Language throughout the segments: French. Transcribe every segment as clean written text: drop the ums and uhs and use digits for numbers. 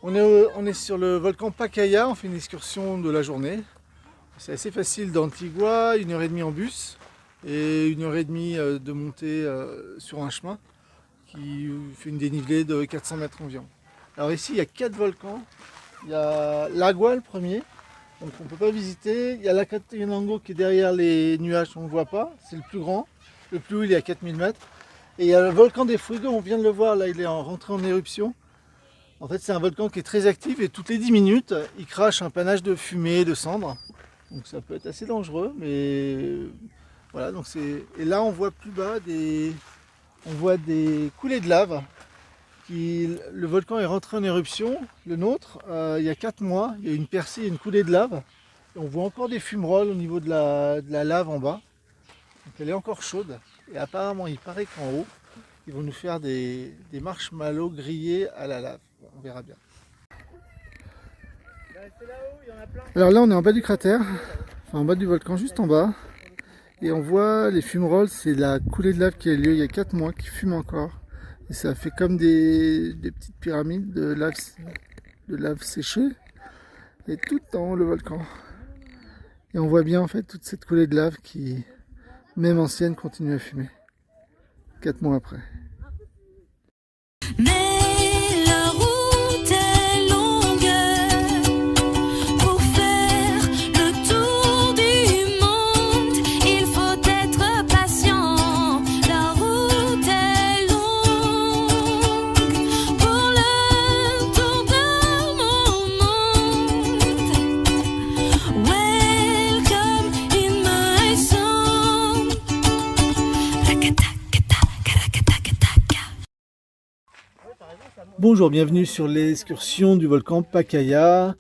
On est sur le volcan Pacaya, on fait une excursion de la journée. C'est assez facile d'Antigua, 1h30 en bus et 1h30 de montée sur un chemin qui fait une dénivelée de 400 mètres environ. Alors ici il y a 4 volcans. Il y a l'Agua le premier, donc on ne peut pas visiter. Il y a l'Acatenango qui est derrière les nuages, on ne le voit pas, c'est le plus grand. Le plus haut il est à 4000 mètres. Et il y a le volcan des Fuego, on vient de le voir, là il est rentré en éruption. En fait, c'est un volcan qui est très actif et toutes les 10 minutes, il crache un panache de fumée, de cendres. Donc ça peut être assez dangereux, mais voilà. Donc et là, on voit plus bas on voit des coulées de lave. Le volcan est rentré en éruption, le nôtre, il y a 4 mois. Il y a une percée, une coulée de lave. Et on voit encore des fumerolles au niveau de la lave en bas. Donc elle est encore chaude. Et apparemment, il paraît qu'en haut, ils vont nous faire des marshmallows grillés à la lave. On verra bien. Alors là on est en bas du cratère, enfin en bas du volcan, juste en bas. Et on voit les fumerolles, c'est la coulée de lave qui a eu lieu il y a 4 mois, qui fume encore. Et ça fait comme des petites pyramides de lave séchée. Et tout en haut le volcan. Et on voit bien en fait toute cette coulée de lave qui, même ancienne, continue à fumer. 4 mois après. Mais la route est longue pour faire le tour du monde. Il faut être patient. La route est longue pour le tour de mon monde. Welcome in my song. Bonjour, bienvenue sur l'excursion du volcan Pacaya.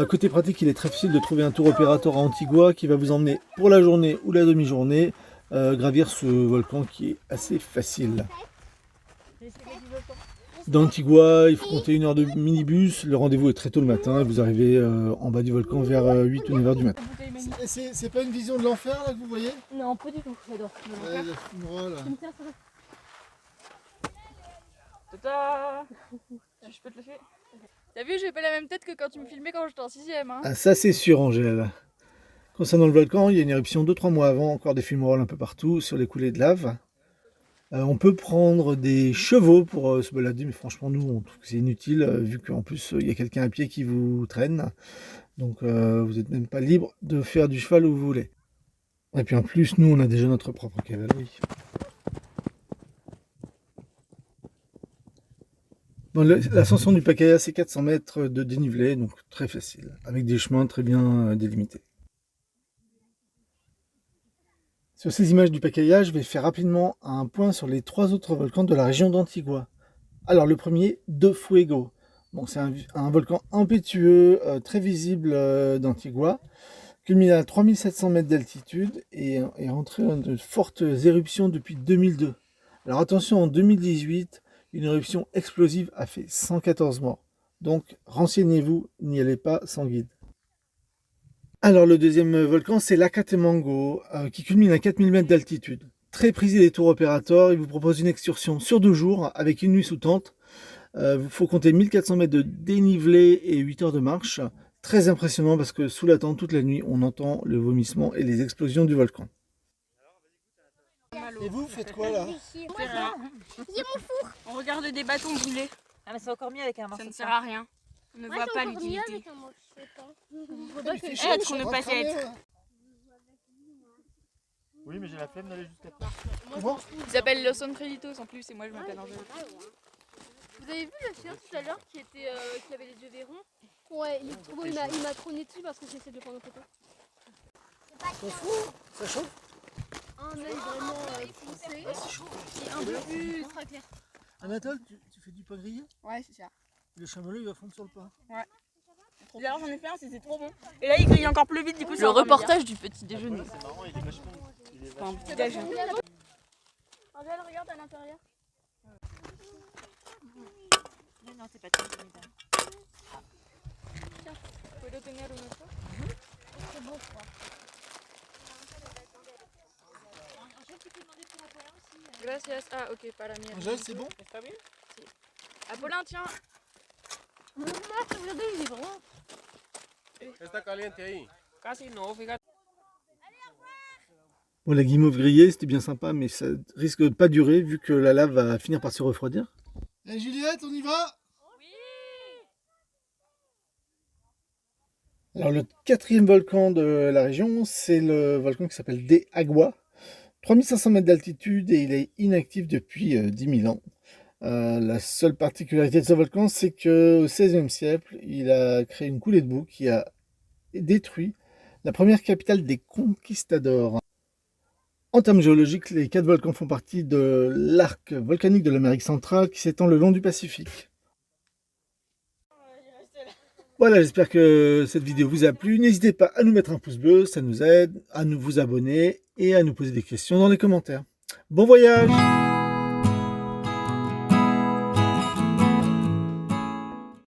Côté pratique, il est très facile de trouver un tour opérateur à Antigua qui va vous emmener pour la journée ou la demi-journée gravir ce volcan qui est assez facile. D'Antigua, il faut compter 1 heure de minibus. Le rendez-vous est très tôt le matin et vous arrivez en bas du volcan vers 8 ou 9 heures du matin. C'est pas une vision de l'enfer là que vous voyez? Non, pas du tout, j'adore. Tata, je peux te le faire. T'as vu, j'ai pas la même tête que quand tu me filmais quand j'étais en 6ème. Hein. Ah, ça c'est sûr, Angèle. Concernant le volcan, il y a une éruption 2-3 mois avant, encore des fumerolles un peu partout sur les coulées de lave. On peut prendre des chevaux pour se balader, mais franchement nous on trouve que c'est inutile vu qu'en plus il y a quelqu'un à pied qui vous traîne. Donc vous n'êtes même pas libre de faire du cheval où vous voulez. Et puis en plus nous on a déjà notre propre cavalerie. Bon, l'ascension du Pacaya c'est 400 mètres de dénivelé, donc très facile, avec des chemins très bien délimités. Sur ces images du Pacaya, je vais faire rapidement un point sur les 3 autres volcans de la région d'Antigua. Alors le premier, De Fuego. Bon, c'est un volcan impétueux, très visible d'Antigua, culmine à 3700 mètres d'altitude et est rentré dans de fortes éruptions depuis 2002. Alors attention, en 2018, une éruption explosive a fait 114 morts. Donc renseignez-vous, n'y allez pas sans guide. Alors le deuxième volcan, c'est l'Acatenango, qui culmine à 4000 mètres d'altitude. Très prisé des tours opérateurs, il vous propose une excursion sur 2 jours avec une nuit sous tente. Il faut compter 1400 mètres de dénivelé et 8 heures de marche. Très impressionnant parce que sous la tente, toute la nuit, on entend le vomissement et les explosions du volcan. Et vous faites quoi là? On regarde des bâtons brûlés. Ah, mais c'est encore mieux avec un morceau. Ça ne sert à rien. On ne voit pas l'utilité. Être ou ne pas être. Oui, mais j'ai la flemme d'aller jusqu'à toi. Ils s'appellent Los Anfreditos en plus et moi je m'appelle Angèle. Vous avez vu le chien tout à l'heure qui avait les yeux verrons? Ouais, il m'a trôné dessus parce que j'essaie de prendre une photo. Ça chauffe? Ça chauffe? Un œil vraiment foncé et un peu plus ultra clair. Anatole, tu fais du pain grillé? Ouais, c'est ça. Le chamallow il va fondre sur le pain. Ouais. D'ailleurs, j'en ai fait un, c'est trop bon. Et là, il grille encore plus vite, du coup, c'est le reportage du petit déjeuner. C'est marrant, il est vachement. Enfin, un petit déjeuner. Angèle, regarde à l'intérieur. Non, c'est pas très timide. Tiens, faut le tenir au micro. C'est bon, je crois. Gracias. Ah, ok, pas la mienne. Angèle, c'est bon? Apollin, tiens. Regardez, il est vraiment. Está caliente ahí. Casi no, fíjate. Bon, la guimauve grillée, c'était bien sympa, mais ça risque de pas durer vu que la lave va finir par se refroidir. Et Juliette, on y va? Alors le quatrième volcan de la région, c'est le volcan qui s'appelle De Agua. 3500 mètres d'altitude et il est inactif depuis 10 000 ans. La seule particularité de ce volcan, c'est qu'au XVIe siècle, il a créé une coulée de boue qui a détruit la première capitale des conquistadors. En termes géologiques, les 4 volcans font partie de l'arc volcanique de l'Amérique centrale qui s'étend le long du Pacifique. Voilà, j'espère que cette vidéo vous a plu. N'hésitez pas à nous mettre un pouce bleu, ça nous aide, à nous vous abonner et à nous poser des questions dans les commentaires. Bon voyage!